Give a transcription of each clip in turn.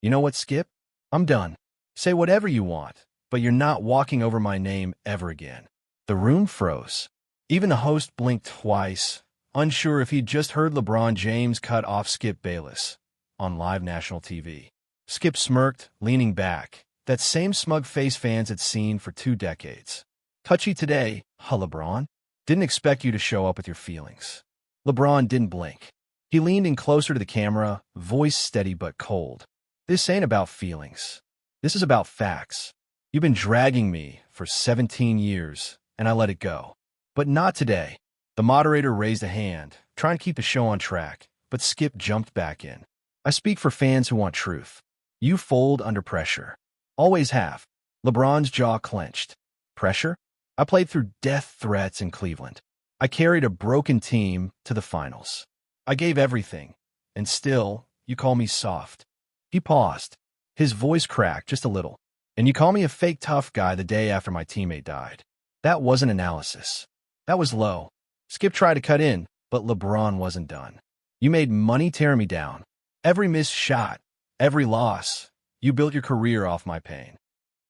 You know what, Skip? I'm done. Say whatever you want, but you're not walking over my name ever again. The room froze. Even the host blinked twice, unsure if he'd just heard LeBron James cut off Skip Bayless on live national TV. Skip smirked, leaning back, that same smug face fans had seen for 2 decades. Touchy today, huh, LeBron? Didn't expect you to show up with your feelings. LeBron didn't blink. He leaned in closer to the camera, voice steady but cold. This ain't about feelings. This is about facts. You've been dragging me for 17 years, and I let it go. But not today. The moderator raised a hand, trying to keep the show on track, but Skip jumped back in. I speak for fans who want truth. You fold under pressure. Always have. LeBron's jaw clenched. Pressure? I played through death threats in Cleveland. I carried a broken team to the finals. I gave everything, and still, you call me soft. He paused. His voice cracked just a little. And you call me a fake tough guy the day after my teammate died. That wasn't analysis. That was low. Skip tried to cut in, but LeBron wasn't done. You made money tearing me down. Every missed shot, every loss, you built your career off my pain.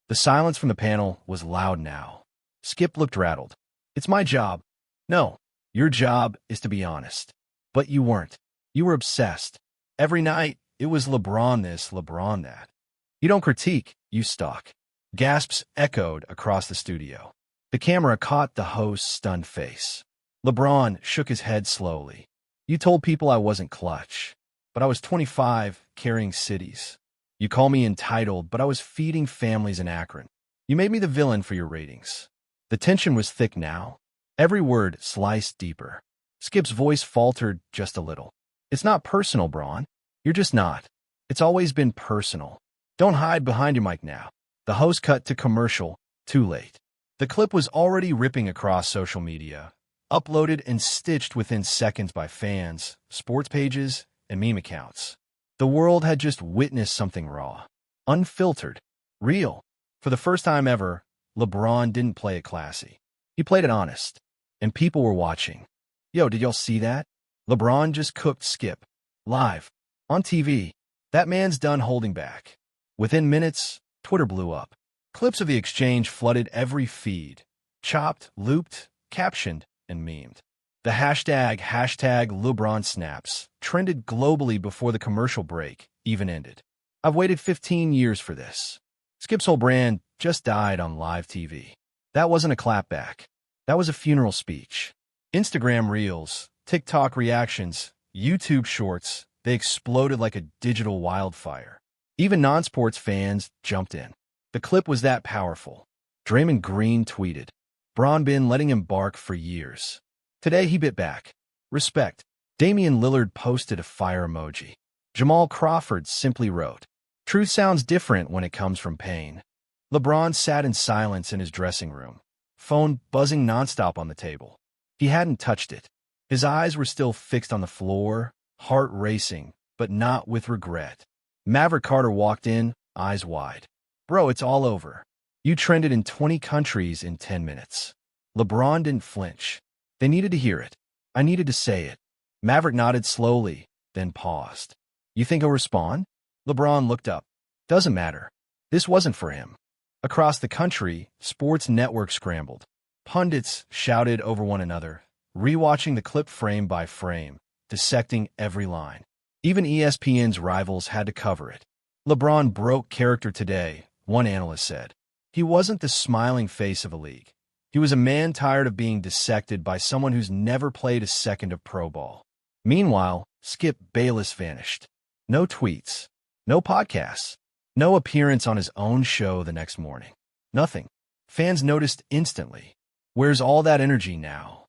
The silence from the panel was loud now. Skip looked rattled. It's my job. No, your job is to be honest. But you weren't. You were obsessed. Every night, it was LeBron this, LeBron that. You don't critique, you stalk. Gasps echoed across the studio. The camera caught the host's stunned face. LeBron shook his head slowly. You told people I wasn't clutch, but I was 25, carrying cities. You call me entitled, but I was feeding families in Akron. You made me the villain for your ratings. The tension was thick now. Every word sliced deeper. Skip's voice faltered just a little. It's not personal, Bron. You're just not. It's always been personal. Don't hide behind your mic now. The host cut to commercial, too late. The clip was already ripping across social media, uploaded and stitched within seconds by fans, sports pages, and meme accounts. The world had just witnessed something raw, unfiltered, real. For the first time ever, LeBron didn't play it classy. He played it honest, and people were watching. Yo, did y'all see that? LeBron just cooked Skip. Live. On TV. That man's done holding back. Within minutes, Twitter blew up. Clips of the exchange flooded every feed. Chopped, looped, captioned, and memed. The hashtag LeBronSnaps trended globally before the commercial break even ended. I've waited 15 years for this. Skip's whole brand just died on live TV. That wasn't a clapback. That was a funeral speech. Instagram Reels, TikTok reactions, YouTube Shorts, they exploded like a digital wildfire. Even non-sports fans jumped in. The clip was that powerful. Draymond Green tweeted, "Bron been letting him bark for years." Today he bit back. Respect. Damian Lillard posted a fire emoji. Jamal Crawford simply wrote, "Truth sounds different when it comes from pain." LeBron sat in silence in his dressing room, phone buzzing nonstop on the table. He hadn't touched it. His eyes were still fixed on the floor, heart racing, but not with regret. Maverick Carter walked in, eyes wide. "Bro, it's all over. You trended in 20 countries in 10 minutes. LeBron didn't flinch. They needed to hear it. I needed to say it. Maverick nodded slowly, then paused. You think he'll respond? LeBron looked up. Doesn't matter. This wasn't for him. Across the country, sports networks scrambled. Pundits shouted over one another, rewatching the clip frame by frame, dissecting every line. Even ESPN's rivals had to cover it. LeBron broke character today, one analyst said. He wasn't the smiling face of a league. He was a man tired of being dissected by someone who's never played a second of pro ball. Meanwhile, Skip Bayless vanished. No tweets, no podcasts, no appearance on his own show the next morning. Nothing. Fans noticed instantly. Where's all that energy now?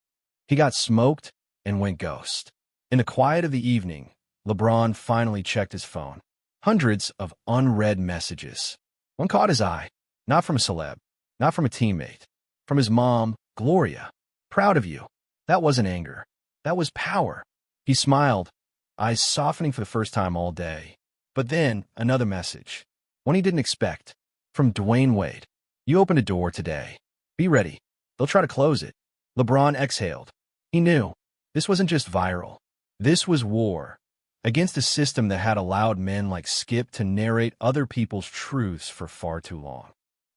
He got smoked and went ghost. In the quiet of the evening, LeBron finally checked his phone. Hundreds of unread messages. One caught his eye. Not from a celeb, not from a teammate. From his mom, Gloria. Proud of you. That wasn't anger. That was power. He smiled, eyes softening for the first time all day. But then, another message. One he didn't expect. From Dwayne Wade. You opened a door today. Be ready. They'll try to close it. LeBron exhaled. He knew. This wasn't just viral. This was war. against a system that had allowed men like Skip to narrate other people's truths for far too long.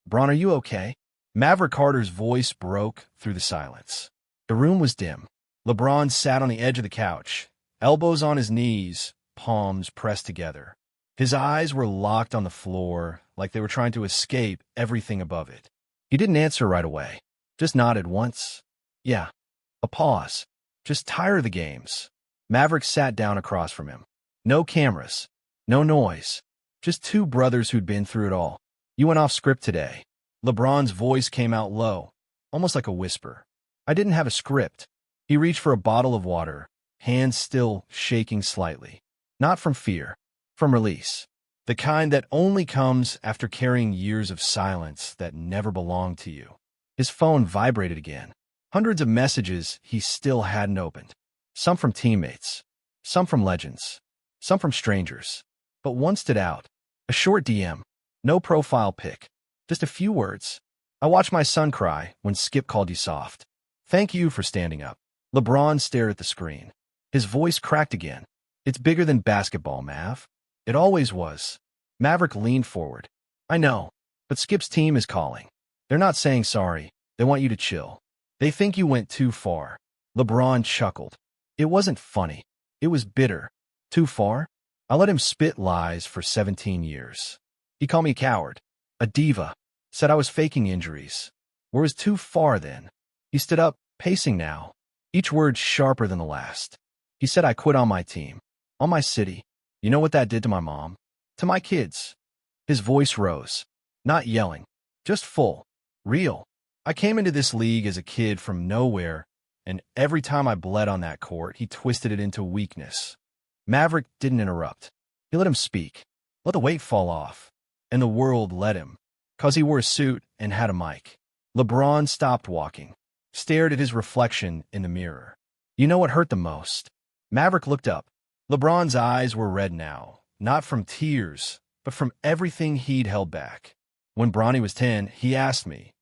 "Bron, are you okay?" Maverick Carter's voice broke through the silence. The room was dim. LeBron sat on the edge of the couch, elbows on his knees, palms pressed together. His eyes were locked on the floor, like they were trying to escape everything above it. He didn't answer right away, just nodded once. Yeah. A pause. Just tired of the games. Maverick sat down across from him. No cameras. No noise. Just two brothers who'd been through it all. "You went off script today." LeBron's voice came out low, almost like a whisper. "I didn't have a script." He reached for a bottle of water, hands still shaking slightly. Not from fear, from release. The kind that only comes after carrying years of silence that never belonged to you. His phone vibrated again. Hundreds of messages he still hadn't opened. Some from teammates, some from legends, some from strangers. But one stood out. A short DM. No profile pic. Just a few words. "I watched my son cry when Skip called you soft. Thank you for standing up." LeBron stared at the screen. His voice cracked again. "It's bigger than basketball, Mav. It always was." Maverick leaned forward. "I know, but Skip's team is calling. They're not saying sorry. They want you to chill. They think you went too far." LeBron chuckled. It wasn't funny. It was bitter. Too far? I let him spit lies for 17 years. He called me a coward, a diva, said I was faking injuries. Where was too far then? He stood up, pacing now, each word sharper than the last. He said I quit on my team, on my city. You know what that did to my mom? To my kids. His voice rose. Not yelling, just full, real. I came into this league as a kid from nowhere, and every time I bled on that court, he twisted it into weakness. Maverick didn't interrupt. He let him speak, let the weight fall off, and the world let him, 'cause he wore a suit and had a mic. LeBron stopped walking, stared at his reflection in the mirror. You know what hurt the most? Maverick looked up. LeBron's eyes were red now, not from tears, but from everything he'd held back. When Bronny was 10, he asked me,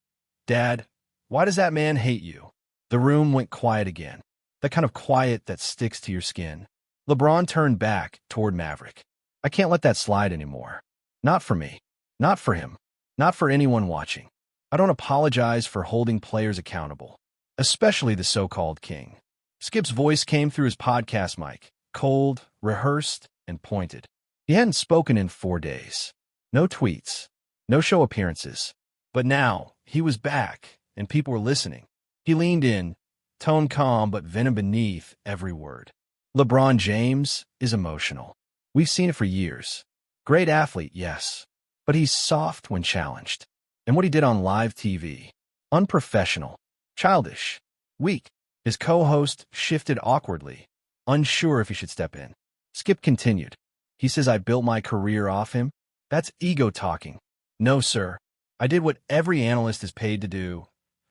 "Dad, why does that man hate you?" The room went quiet again, the kind of quiet that sticks to your skin. LeBron turned back toward Maverick. I can't let that slide anymore. Not for me. Not for him. Not for anyone watching. I don't apologize for holding players accountable, especially the so-called king. Skip's voice came through his podcast mic, cold, rehearsed, and pointed. He hadn't spoken in 4 days. No tweets. No show appearances. But now, he was back, and people were listening. He leaned in, tone calm but venom beneath every word. LeBron James is emotional. We've seen it for years. Great athlete, yes. But he's soft when challenged. And what he did on live TV, unprofessional, childish, weak. His co-host shifted awkwardly, unsure if he should step in. Skip continued. He says I built my career off him. That's ego talking. No, sir. I did what every analyst is paid to do.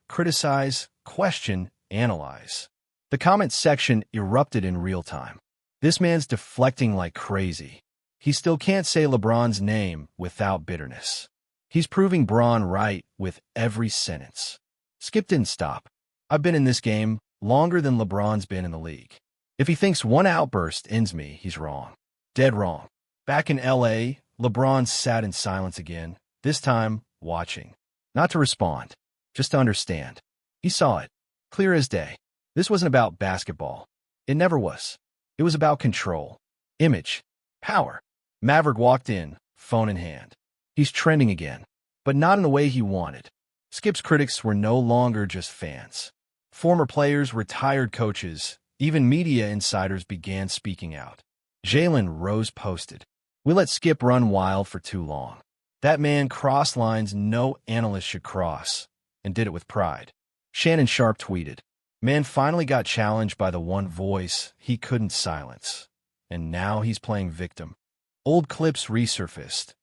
Criticize, question, analyze. The comment section erupted in real time. This man's deflecting like crazy. He still can't say LeBron's name without bitterness. He's proving Bron right with every sentence. Skip didn't stop. I've been in this game longer than LeBron's been in the league. If he thinks one outburst ends me, he's wrong. Dead wrong. Back in LA, LeBron sat in silence again, this time watching. Not to respond, just to understand. He saw it, clear as day. This wasn't about basketball. It never was. It was about control, image, power. Maverick walked in, phone in hand. He's trending again, but not in the way he wanted. Skip's critics were no longer just fans. Former players, retired coaches, even media insiders began speaking out. Jalen Rose posted, "We let Skip run wild for too long. That man crossed lines no analyst should cross, and did it with pride." Shannon Sharp tweeted, "Man finally got challenged by the one voice he couldn't silence, and now he's playing victim." Old clips resurfaced.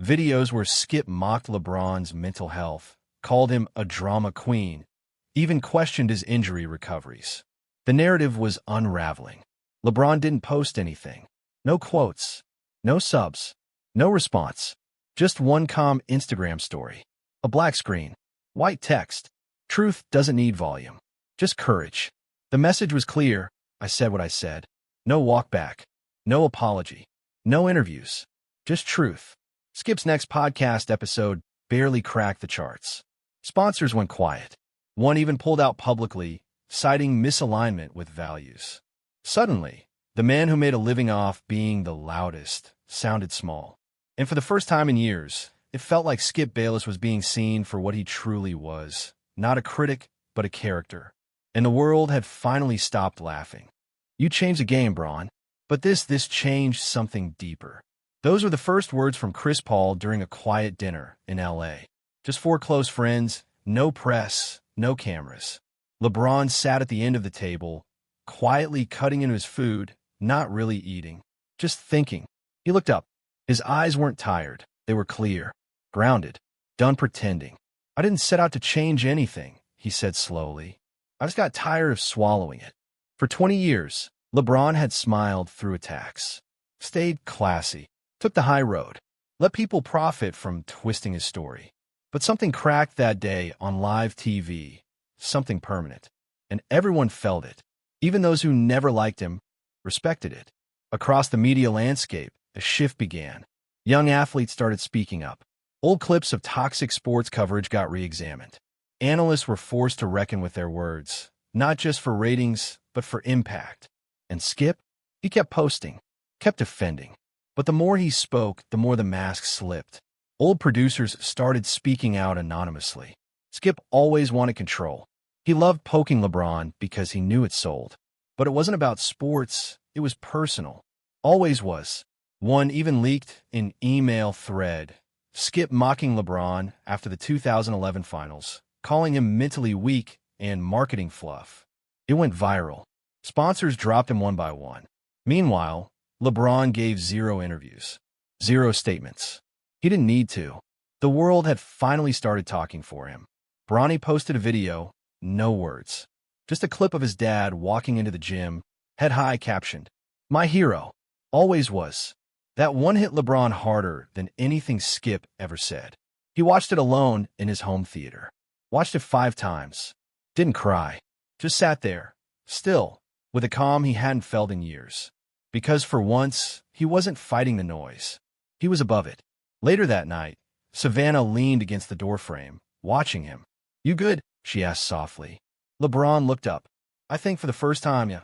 Videos where Skip mocked LeBron's mental health, called him a drama queen, even questioned his injury recoveries. The narrative was unraveling. LeBron didn't post anything. No quotes, no subs, no response. Just one calm Instagram story. A black screen, white text. Truth doesn't need volume, just courage. The message was clear. I said what I said. No walk back. No apology. No interviews. Just truth. Skip's next podcast episode barely cracked the charts. Sponsors went quiet. One even pulled out publicly, citing misalignment with values. Suddenly, the man who made a living off being the loudest sounded small. And for the first time in years, it felt like Skip Bayless was being seen for what he truly was. Not a critic, but a character. And the world had finally stopped laughing. You changed the game, Braun. But this changed something deeper. Those were the first words from Chris Paul during a quiet dinner in L.A. Just four close friends, no press, no cameras. LeBron sat at the end of the table, quietly cutting into his food, not really eating, just thinking. He looked up. His eyes weren't tired. They were clear, grounded, done pretending. I didn't set out to change anything, he said slowly. I just got tired of swallowing it. For 20 years, LeBron had smiled through attacks, stayed classy, took the high road, let people profit from twisting his story. But something cracked that day on live TV, something permanent, and everyone felt it. Even those who never liked him respected it. Across the media landscape, a shift began. Young athletes started speaking up. Old clips of toxic sports coverage got re-examined. Analysts were forced to reckon with their words, not just for ratings, but for impact. And Skip? He kept posting, kept defending. But the more he spoke, the more the mask slipped. Old producers started speaking out anonymously. Skip always wanted control. He loved poking LeBron because he knew it sold. But it wasn't about sports, it was personal. Always was. One even leaked an email thread. Skip mocking LeBron after the 2011 finals, calling him mentally weak and marketing fluff. It went viral. Sponsors dropped him one by one. Meanwhile, LeBron gave zero interviews, zero statements. He didn't need to. The world had finally started talking for him. Bronny posted a video, no words. Just a clip of his dad walking into the gym, head high, captioned, "My hero, always was." That one hit LeBron harder than anything Skip ever said. He watched it alone in his home theater. Watched it 5 times. Didn't cry. Just sat there, still, with a calm he hadn't felt in years. Because for once, he wasn't fighting the noise. He was above it. Later that night, Savannah leaned against the doorframe, watching him. "You good?" she asked softly. LeBron looked up. "I think for the first time, yeah."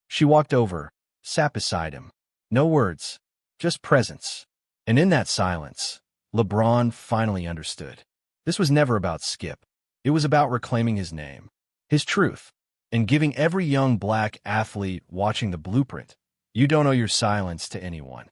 She walked over, sat beside him. No words, just presence. And in that silence, LeBron finally understood. This was never about Skip. It was about reclaiming his name, his truth, and giving every young black athlete watching the blueprint, "You don't owe your silence to anyone."